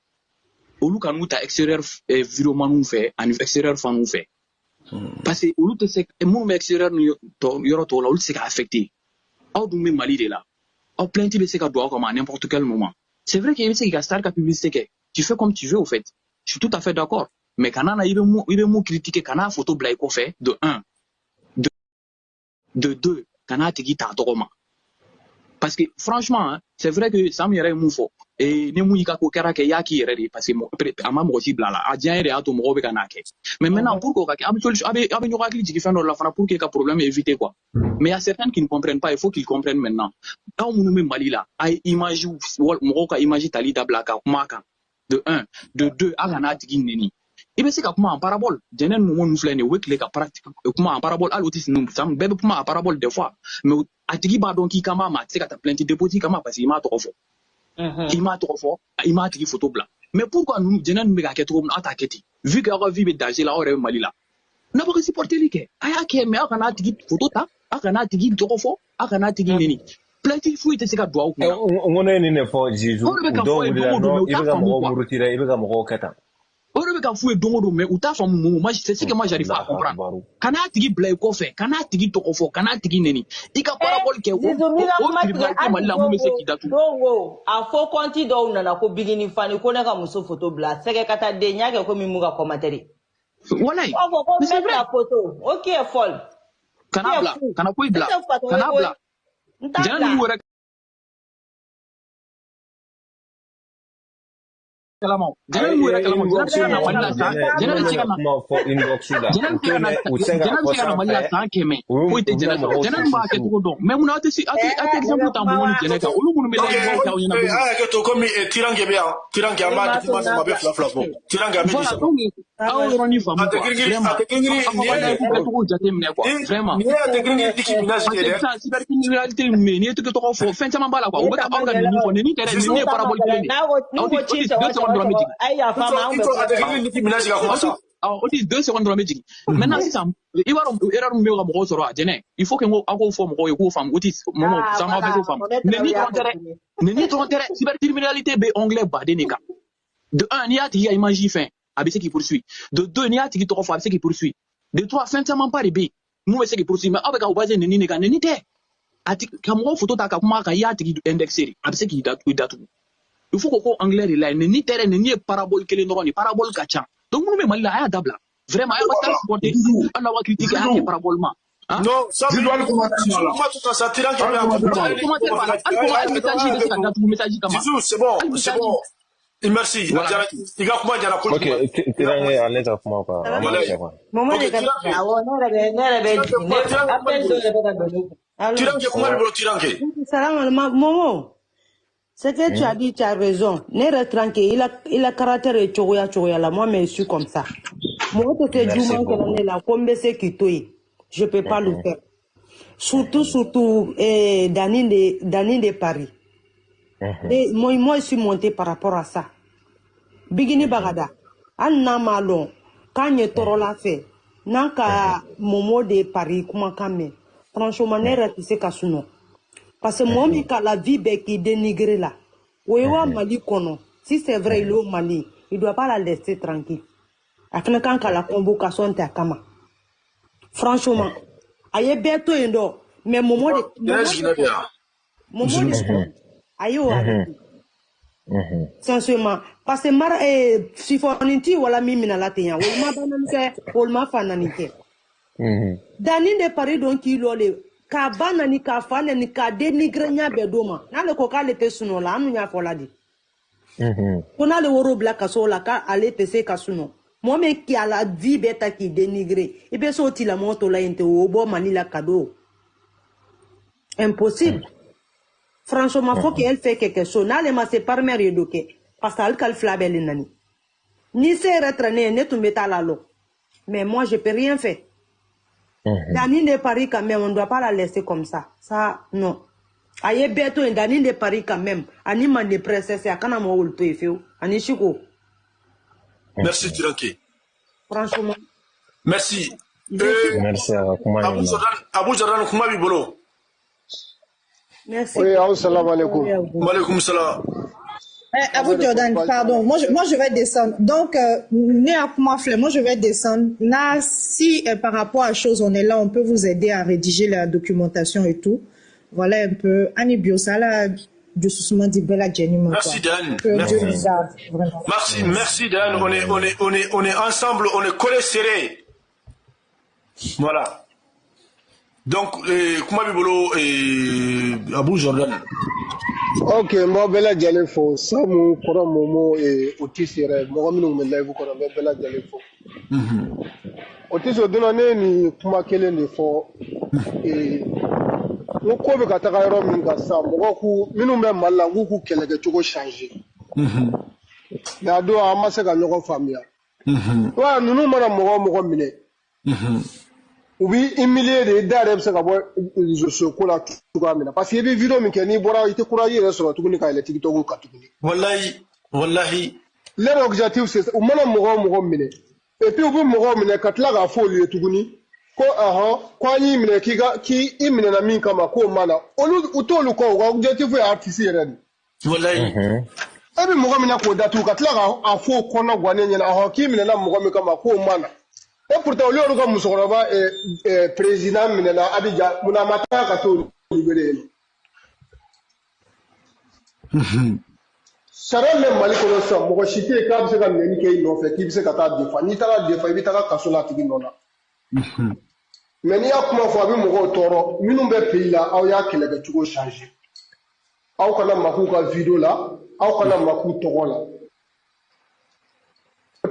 olu ka n'u ta extérieur videoman fɛ ani extérieur faniw fɛ parce que olu tɛ se minnu bɛ extérieur yɔrɔ tɔw la olu tɛ se ka affecté aw dun bɛ Mali de la aw plainte bɛ se ka don aw kama à n'importe quel moment c'est vrai que i bɛ se k'i ka Star ka publicité kɛ tu fais comme tu veux au fait je suis tout à fait d'accord mais kana na i bɛ mun critiquer kana photo bila i kɔfɛ de 1 de 2 kana tigi t'a tɔgɔ ma parce que franchement hein, c'est vrai que Sam yɛrɛ ye mun fɔ ne mun y'i ka ko kɛra kɛ i y'a k'i yɛrɛ de parce que a ma mɔgɔ si bila a la a diya yɛrɛ y'a to mɔgɔw bɛ ka n'a kɛ mais maintenant pour que o ka kɛ a bɛ ɲɔgɔn hakili jigin fɛn dɔ la fana pour que ka problème éviter quoi mais il y a certains qui ne comprennent pas il faut qu'ils comprennent maintenant aw minnu bɛ Mali la a ye image mɔgɔw ka image tali dabila ka kuma kan de 1 de 2 a kana tigi neni i bɛ se ka kuma en parabole Jɛnɛ ni Momo ninnu filɛ nin ye u bɛ tile ka kuma en parabole hali Otis ninnu Sam bɛɛ bɛ kuma en parabole des fois mais a tigi b'a dɔn k'i kan b'a ma a tɛ se ka taa plainte déposer kama parce que i m'a tɔgɔ fɔ i m'a tɔgɔ fɔ i m'a tigi photo bila mais pourquoi ninnu Jɛnɛ ninnu bɛ ka kɛ cogo min na aw t'a kɛ ten vu que aw ka vie bɛ danger la aw yɛrɛ bɛ Mali la n'a bɛ ka supporteli kɛ a y'a kɛ mais aw kana tigi photo ta aw kana tigi tɔgɔ fɔ aw kana tigi neni plainte foyi tɛ se ka don aw kun na n ko ne ye nin de fɔ Jisu dɔw wulila dɔrɔn i bɛ ka mɔgɔw murutira i bɛ ka mɔgɔw kɛ tan o de be ka fouer dongo mais ou ta femme moi c'est ce que moi j'arrive pas à comprendre kana tigi blay ko fait kana tigi to ko fo kana tigi neni ika parabole ke o tribunal malla mu se ki datu dongo a fo konti do nana ko bigini fani ko na ka muso photo bla sege kata de nyage ko mi muga commentaire wallahi c'est vrai la photo OK folle kana ko bla kana bla jana mu rek kalamo jana mu rek kalamo jana malla jana tika na for inbox da jana malla sa keme ko te jana ma ke to do mais muna ate exemple tambo ni jana ka olu munu me lay ko nyina be ke to komi tirange be tirange amba ti masa mabe fla tirange abe di aw roni famu vraiment ni ate gringi diki minage de ça cybercriminalité mais ni to ko fo fen chama bala quoi o ka organ ni ko ni tere ni parabole ni ay ya fama on ate gringi diki minage ga ko ça on dit 2 secondes de magic maintenant si ça il va erreur me ga mo so ro jene il faut que ngo ako fo mo ko fam otis mo ça ma be ko fam ni tromperait cybercriminalité be anglais ba de nika de 1 ni ati ya imagine fin ABC qui poursuit de 2 ni ati ki to ko fa ABC qui poursuit de 3 fin ça man pas de b mu be se qui poursuit mais avec ka obaze ni nika ni te ati kamo photo ta ka kuma ka ya ati indexer ABC qui datu il faut ko anglais de là ni terrain ni parabole kele no ni parabole ka cha donc nous même là aya dabla vraiment aya pas supporter on va critiquer aya parabole ma non ça je dois le commenter moi tout ça tirant qui message kama c'est bon merci il ga kuma jara ko OK tirang aleta kuma pa maman tirang ke kuma bro tirang ke salam maman. Ce que tu as dit, tu as raison. N'est tranquille, il a caractère et choya là. Moi, mais je suis comme ça. Moi, tout est du monde que là, comme c'est qui toi, je peux pas le faire. Surtout, Dani de Paris. Et moi, je suis monté par rapport à ça. Bigini Bagada. Anna Malon, quand il toro la fait, nanka Momo de Paris, comment kame. Franchement, n'est c'est kasuno. Parce que moi, la vie qui dénigre là, Mali kono, si c'est vrai, il est au Mali, il ne doit pas la laisser tranquille. Après, quand la convocation est à Kama. Franchement, aïe, bientôt, mais moment sincèrement, parce que si Foniti ou la mimina la teya, ou ma bananke, ou ma fananike. Dani de Paris donc il ole. Ka bana ni ka fana ni ka dénigrer nya bedoma na le ko ka le tesuno la anu nya fola di kona le woro bla ka so la ka ale tese ka suno mo me ki ala vie beta ki dénigrer e be so ti la moto la inte o bo mani la cadeau impossible franchement faut qu'elle fait quelque chose na le ma se par mère yodoke parce qu'elle kal flabel nani ni se retraner ne tu meta la lo mais moi je peux rien faire. Dani de Paris quand même, on ne doit pas la laisser comme ça. Ça, non. Aïe, bientôt, Dani de Paris quand même. Anima de princesse, à Kanamo ou le Toefeu. Anishiko. Merci, Tiranké. Franchement. Merci. Merci à Abou Jordan, comment bibolo? Merci. Oui, assalamu alaikum. Wa alaikum salam. Abou Jordan, pardon, moi je vais descendre. Donc, moi je vais descendre. Là, si par rapport à choses, on est là, on peut vous aider à rédiger la documentation et tout. Voilà un peu. Annie Biosala, du sousman di Bella Jenny. Merci Dan. Merci Dan. On est ensemble, on est collés serrés. Voilà. Donc, comment bibolo Abou Jordan? Ok, moi Bella Jenny fo. Samu kora momo et Otis ere. Moi minu me live kora Bella Jenny fo. Otis odonane ni kuma kele ni fo. Ngo ko be kata ka yoro min ga sa mo ku minu me malla ku kelege to go changer. Ya do amase ka nyoko famia. Wa nunu mara mo mine. Ubi humilié de dare se ka bo réseaux sociaux la tugamina parce que be vidéo min ke ni bora ite courage reso tuguni ka ile TikTok ka tuguni. Wallahi. Leur objectif c'est o mana mo mine. Et puis ubi mo mine ka tla ga fo lieu tuguni. Ko kwa yi mine ki imine na min kama ko mana olu utolu ko objectif ya artiste yere. Wallahi. e bi mɔgɔ min na k'o datugu ka tila k'a fɔ o kɔnɔ guwanen ɲɛna ɔhɔ k'i minɛna mɔgɔ min kama k'o ma na et pourtant olu y'olu ka musokɔrɔba président minɛna Abidjan munna a ma taa ka t'o libéré yen sariya min bɛ Mali kɔnɔ sisan mɔgɔ si tɛ yen k'a bɛ se ka nɛni kɛ i nɔfɛ k'i bɛ se ka taa defa n'i taara defa i bɛ taga kaso la a tigi nɔ na mais n'i y'a kuma fɔ a bɛ mɔgɔw tɔɔrɔ minnu bɛ pays la aw y'a kɛlɛkɛcogo changer aw kana mak'u ka video la aw kana mak'u tɔgɔ la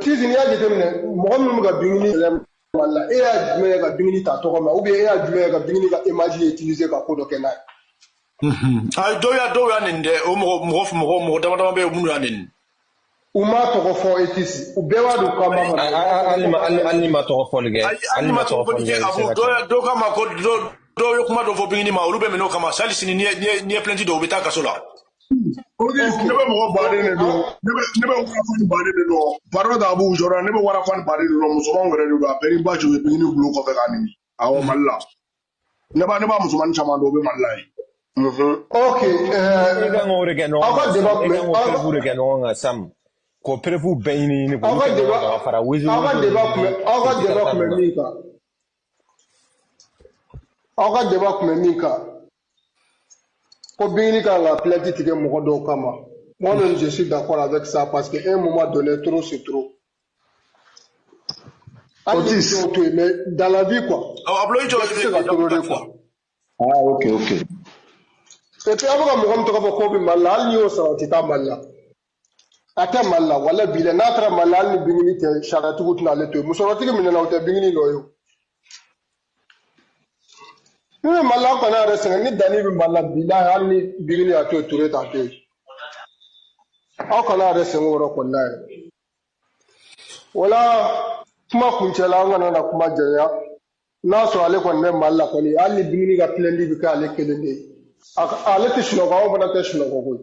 Tizi n'i y'a jateminɛ mɔgɔ minnu bɛ ka dumuni yɛlɛma Mali la e y'a jumɛn ye ka dumuni ta tɔgɔ ma ou bien e y'a jumɛn ye ka dumuni ka image utiliser ka ko dɔ kɛ n'a ye dɔw y'a nin dɛ o mɔgɔ dama dama bɛ yen minnu y'a nin u ma tɔgɔ fɔ e tɛ si u bɛɛ b'a dɔn k'a ma hali ni ma tɔgɔ fɔli kɛ hali ni ma tɔgɔ fɔli kɛ dɔw kama ko dɔw ye kuma dɔ fɔ Bingini ma olu bɛ minɛ o kama hali sini n'i ye plainte dɔw u bɛ taa kaso la ne bɛ mɔgɔ baden de dɔn ne bɛ warafani baden de dɔn pardon d'Abu Jora ne bɛ warafani baden de dɔn musomanw yɛrɛ de don a bɛɛ ni ba jɔ Bingini bulon kɔfɛ k'a nimi awɔ Mali la ne b'a musomanin caman dɔn o bɛ Mali la yen ok aw ka débat kun bɛ Sam ko prévu bɛɛ ɲini aw ka débat kun bɛ min kan ko Bingini kan ka plainte tigɛ mɔgɔ dɔw kama moi-même je suis d'accord avec ça parce que un moment donné trop c'est trop Otis mais dans la vie quoi c'est ka toléré quoi ok et puis a bɛ ka mɔgɔ min tɔgɔ fɔ k'o bɛ Mali la hali n'i y'o sɔrɔ o tɛ taa Mali la a tɛ Mali la wala bi n'a taara Mali la hali ni Bingini tɛ sariyatigiw tɛna ale to yen musokɔrɔbatigi minɛna o tɛ Bingini nɔ ye o ni bɛ Mali la aw kana yɛrɛ sɛgɛn ni Dani bɛ Mali la bilahi hali ni Bingini y'a to yen Ture t'a to yen aw kana yɛrɛ sɛgɛn o yɔrɔ kɔni na yɛrɛ wala kuma kuncɛ la an kana na kuma jɛya n'a sɔrɔ ale kɔni bɛ Mali la kɔni hali ni Bingini ka plainte bɛ kɛ ale kelen de ye ale tɛ sunɔgɔ anw fana tɛ sunɔgɔ koyi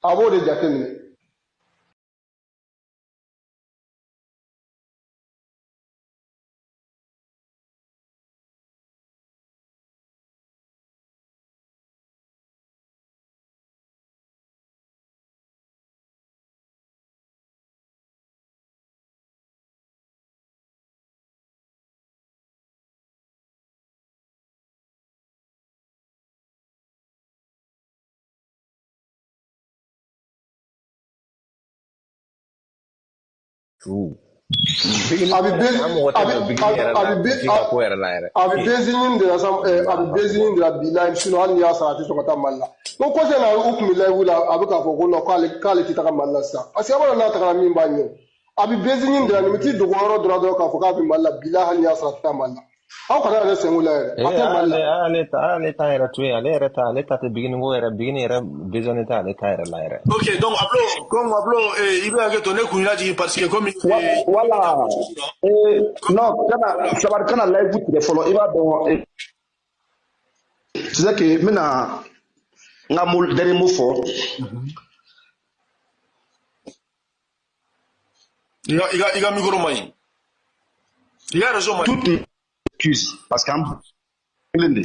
a b'o de jateminɛ a bɛ bezini de la bilahi sinon hali n'i y'a sara a tɛ sɔn ka taa Mali la ko kɔsɛ na u tun bɛ live la a bɛ k'a fɔ ko non k'ale tɛ taga Mali la sisan parce que a b'a dɔn n'a tagara min b'a ɲɛ a bɛ bezini de la nin bɛ t'i dogo yɔrɔ dɔrɔn k'a fɔ k'a bɛ Mali la bilahi hali n'i y'a sara a tɛ taa Mali la aw kana yɛrɛ sɛŋu la yɛrɛ a tɛ Mali la ale ta yɛrɛ to yen ale ta tɛ Bingini ko yɛrɛ Bingini yɛrɛ besoin tɛ ale ta yɛrɛ la yɛrɛ ok donc Ablo i bɛ hakɛ to ne kun y'a jigin parce que comme voilà non sabari kana live tigɛ fɔlɔ i b'a dɔn tu sais que n bɛna n ka dernier mot fɔ i ka micro man ɲi il y a raison toute excuse parce qu'an kelen de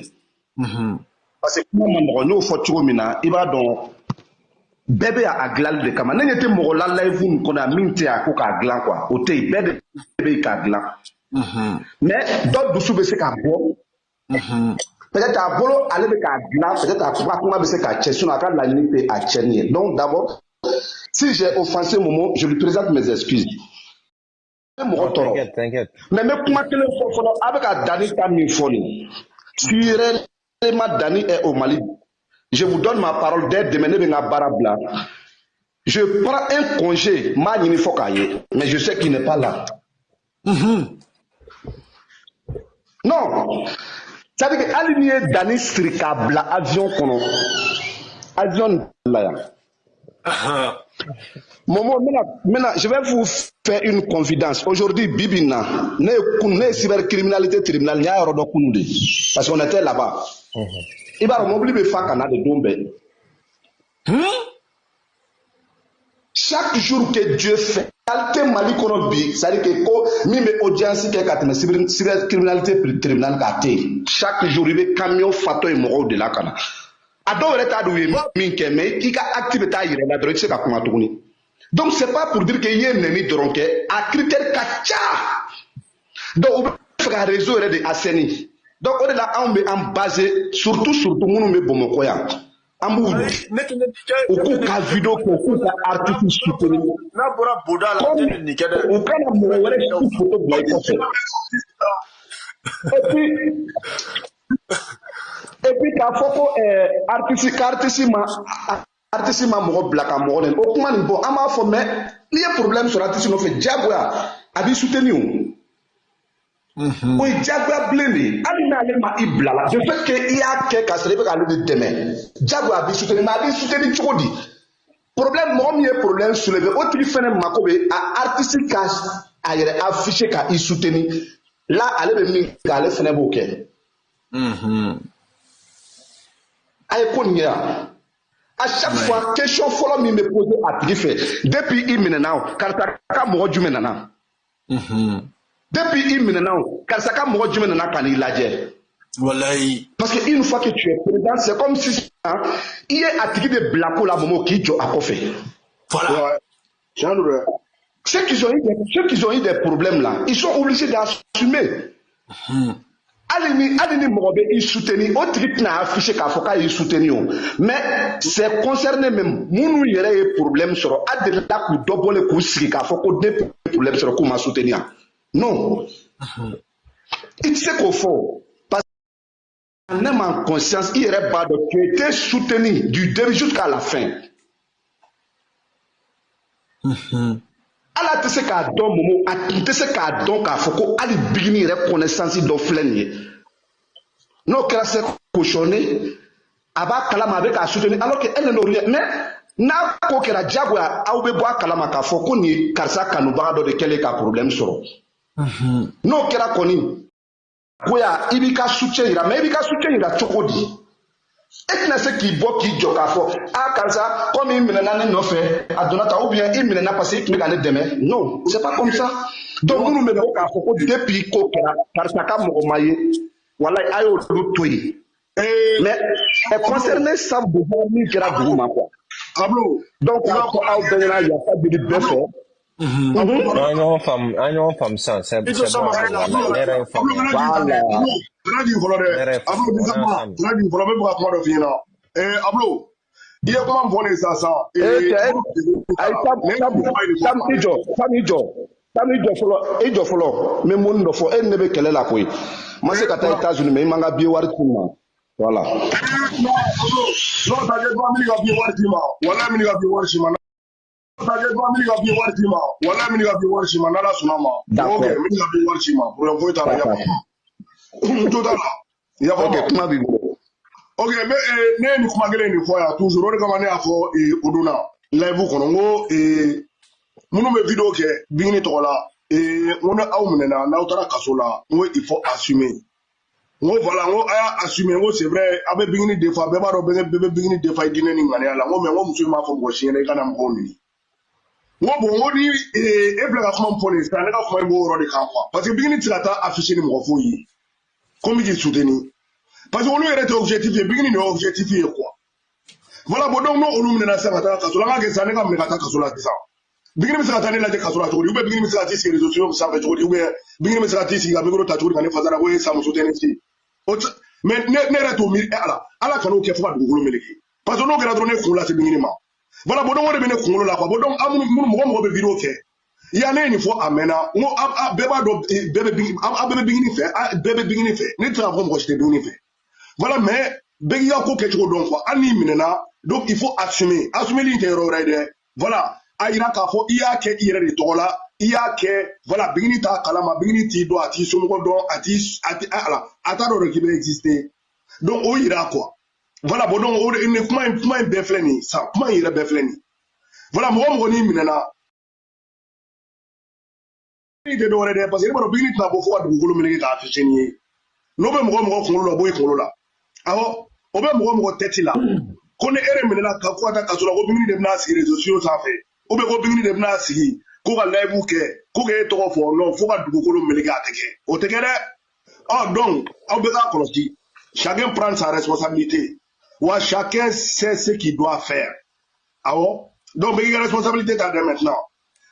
parce que kuma ma nɔgɔ n'o fɔ cogo min na i b'a dɔn bɛɛ bɛ a dilanli de kama ne ɲɛ tɛ mɔgɔ la live nin kɔnɔ yan min tɛ a ko k'a dilan quoi o tɛ yen bɛɛ de bɛ yen k'a dilan mais dɔ dusu bɛ se ka bɔ peut-être a bolo ale bɛ k'a dilan peut-être a kuma bɛ se k'a cɛ sinon a ka laɲini tɛ a cɛnni ye donc d'abord si j'ai offensé Momo je lui présente mes excuses. T'inquiète. Mais kuma kelen fɔ fɔlɔ a bɛ ka Dani ta min fɔ nin si réellement Dani est au Mali je vous donne ma parole dès demain ne bɛ n ka baara bila je prends un congé n b'a ɲini fɔ k'a ye mais je sais qu'il n'est pas là. Non c'est-à-dire que hali n'i ye Dani siri k'a bila avion kɔnɔ avion la yan. Momo, je vais vous faire une confidence. Aujourd'hui, Bibina, ne cybercriminalité tribunal, n'y a pas de parce qu'on était là-bas. Il va remonter faire Canada de Dombe. Chaque jour que Dieu fait, qualité Mali Konobi, c'est-à-dire que même audience qui est cybercriminalité tribunal gâté. Chaque jour, il y a camion fato et moro de la Canada. A dɔw yɛrɛ t'a dɔn u ye min kɛ mais i ka acte bɛ taa yɛrɛ la dɔrɔn i tɛ se ka kuma tuguni Donc c'est pas pour dire qu'il y a un ennemi de ronquet à critère kacha. Donc on peut faire un réseau de Asseni. Donc on est là en basé surtout nous me bomokoya. Amou, au coup ka vidéo au ka artiste soutenu. Na bora boda la tête ni kada. Au cas la mo wala photo de et puis ka foko artiste ma mo black mo len o kuma ni bon ama fo mais il y a problème sur artiste no fait Jaguar abi soutenu. Oui, Jaguar blende. Ali na ale ma iblala. Je fait que il y a quelqu'un qui se réveille de demain. Jaguar bi soutenu, ma bi soutenu chodi. Problème mo mi problème soulevé. O tri fene makobe a artiste ka a yere afficher ka i soutenu. Là ale be mi ka ale fene boké. Ay ko nya. À chaque fois question follow mi me poser à tri fait. Depuis il maintenant karta ka mo jume nana. Depuis il maintenant, car ça comme moi je me n'en ai lajé. Parce que une fois que tu es président, c'est comme si il est attiré de blacko la momo qui joue à Kofé. Voilà. Ceux qui ont eu des problèmes là, ils sont obligés d'assumer. Alini Morobe, il soutenir, autre qui n'a affiché qu'à Foka, il soutenir. Mais c'est concerné même, mounou y aurait des problèmes sur Adela ou double coussi, qu'à Foka, des problèmes sur comment soutenir. Non. Il sait qu'au fond, parce qu'on aime en conscience, il aurait pas de tu étais soutenu du début jusqu'à la fin. Allah te sait qu'à don moment, te sait qu'à don qu'à faut qu'on aille bini reconnaissance d'on flennier. Non, qu'elle s'est cochonné, abat kalama avec à soutenir, alors qu'elle n'a rien. Mais n'a pas que la Jaguar a oubé boire kalama qu'à faut qu'on y karsa kanouba de quel est le problème sur. Non, kera koni. Goya, ibika soutien, mais ibika soutien, il a chokodi. Et n'a ce qui boit qui joue à fond. Ah, Kansa, comme il m'a n'a fait, à Donata, ou bien il m'a passé qu'il m'a demain. Non, c'est pas comme ça. Donc, nous menons à fond depuis Kokera, Karsaka Momaye, voilà, ayo Loutoui. Mais, concerné ça, vous avez mis à Gouma, quoi. Donc, il y a pas de beffet. Anyo fam ça c'est bon. Ok, mais nous commençons une fois toujours. On est à faire Oduna. Live Kongo et nous me vidéo que Bini Tola et on a Aumena, Nautara Kasola. Il faut assumer. Voilà, on a assumé. C'est vrai. Avec Bini des fois, bébé Bini des fois, dîner n'ingania la. On me voit monsieur ma femme gauche, il y a un amboni. Moi bon, on dit et blague comme pour les ça, n'est pas comme un beau rôle de camp. Parce que Bini Tirata affiché le mot fouille. Comme il est soutenu. Parce qu'on lui a été objectifié, Bini n'est objectifié quoi. Voilà, bon, donc, on nous met dans cette Kasola, que ça n'est pas Megata Kasola, ça. Bini Misratani la Kasola, ou bien Bini Misrati, c'est les autres, ça va être, ou bien Bini Misrati, c'est la Bigoro Tatou, quand il faut avoir ça, me soutient ici. Mais n'est tout mis à la cano qui a fait de Google Meleki. Parce que nous avons donné Koula, c'est Bini. Voilà, bon, on est venu Koula là, bon, donc, à mon vidéo, il y en a une fois à Mena, on a bébé Bini fait, n'est pas vraiment rejeté Bini fait. Voilà, mais, Bégia ko quelque chose donc, Annie Minena, donc il faut assumer l'intérieur, voilà, Aïra Kafo, il y a que il y a des tola, il y a que, voilà, Bignita Kalama, Bigniti doit ati, Somodo, ati, Ataro qui peut exister. Donc, on ira quoi. Voilà, bon, donc, il ne comment un befleni, ça, comment il est befleni. Voilà, moi, on est Minena. Il est doré, parce que le Bignit n'a pas fois de Google Ménéga affiché. Non, mais moi, on l'a boy, on l'a. Alors, on va me tête là. Qu'on est erré là, quand on a cassé la robine de Nasi, les sociaux, ça fait. On va robine de Nasi, qu'on va l'aider, qu'on est trop fort, non, faut pas de beaucoup de méga attaquer. Au tegere, ah, donc, on va dire, chacun prend sa responsabilité. Ou chacun sait ce qu'il doit faire. Alors, Donc, il y a responsabilité de maintenant.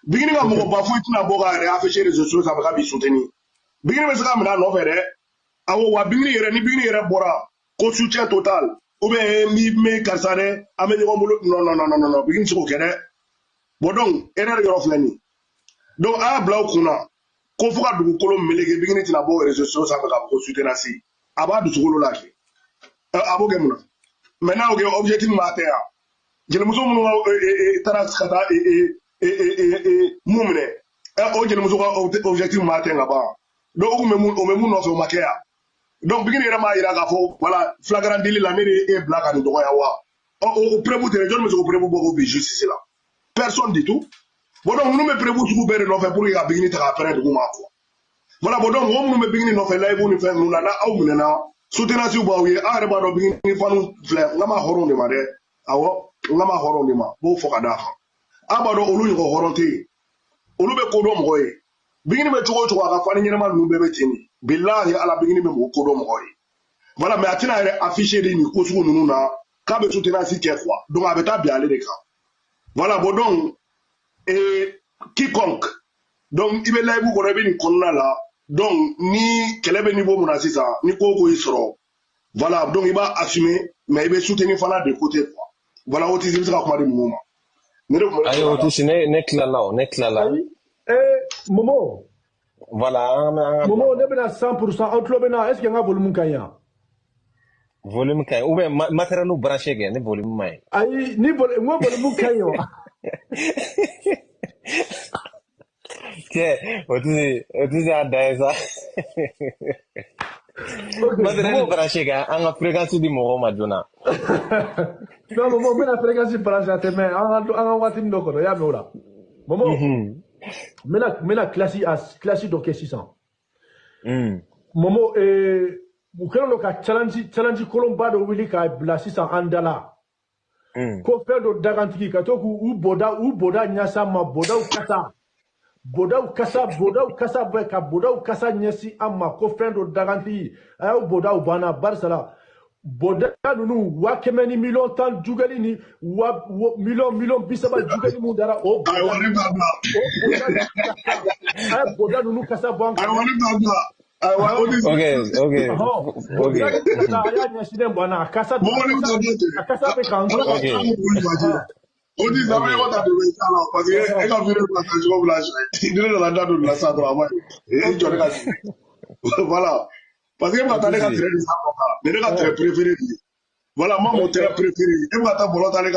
Bigini ka mo ba fu itina boga re afficher les réseaux ça va bi soutenir. Bigini be saka mina no fere. Awo wa bigini yere ni bigini yere bora ko soutien total. Ou bien mi me karsare ameni ko non bigini ko kene. Bon donc erreur yoro flani. Donc a bla kuna ko fuka dugu kolo melege bigini tina boga réseaux sociaux ça va ko soutenir si. Aba du sugolo la ki. Abo ge muna. Maintenant o ge objectif mater. Je ne me souviens kata mumne o jeli muso ka objectif ma tenga ba do o me mun no fe makea donc bigini era ma ira ka fo voilà flagrant délit la ne e black and do ya wa o prebu tere jon me so prebu bo bi justice là personne du tout bon donc nous me prebu su bere no fe pour ya bigini ta après de ma ko voilà bon donc on me bigini no fe live ni fe nous na aw mun na soutenance ba wi a re ba do bigini fanu fle ngama horon de ma de awo ngama horon de ma bo fo ka da abado olu ko horonte olu be ko do mo ye bigini be cogo cogo aka fani nyema nu be teni billahi ala bigini be mo ko do mo ye voilà mais atina re afficher ni ko sugo nunu na ka be soutenir si ke quoi donc abeta bi aller de ka voilà bon donc quiconque donc ibe live ko rebe ni konna la donc ni kelebe niveau mon assisa ni ko isro voilà donc il va assumer mais il va soutenir fana de côté quoi voilà autisme ça ko ma de moment ayo Otis ne klala Momo voilà Momo ne bena 100% outlo bena est-ce que nga volume kanya ou bien matériel nous branché ne volume mai ay ni volume kanyo que Otis a daisa matériel branché ga en fréquence di mo maduna non Momo bena fréquence branché mais en wati ndoko ya meula Momo mena classe do ke 600 Momo mukelo ka challenge kolomba do wili ka bla 600 andala ko fedo dagantiki ka to ku boda nyasa ma boda kasa nyasi amma ko fedo daganti ayo boda bana barsala boda nunu wa kemeni million tan jugali ni wa million bisaba jugali mundara o boda nunu kasa bank okay ya nyasiden bana kasa be kan on dit ça va pas de ça là parce que elle a vu le passage au village il est dans la date de la ça travail et je regarde voilà parce que moi t'as les gars très ça mais les gars très préférés voilà moi mon très préféré et moi t'as volontaire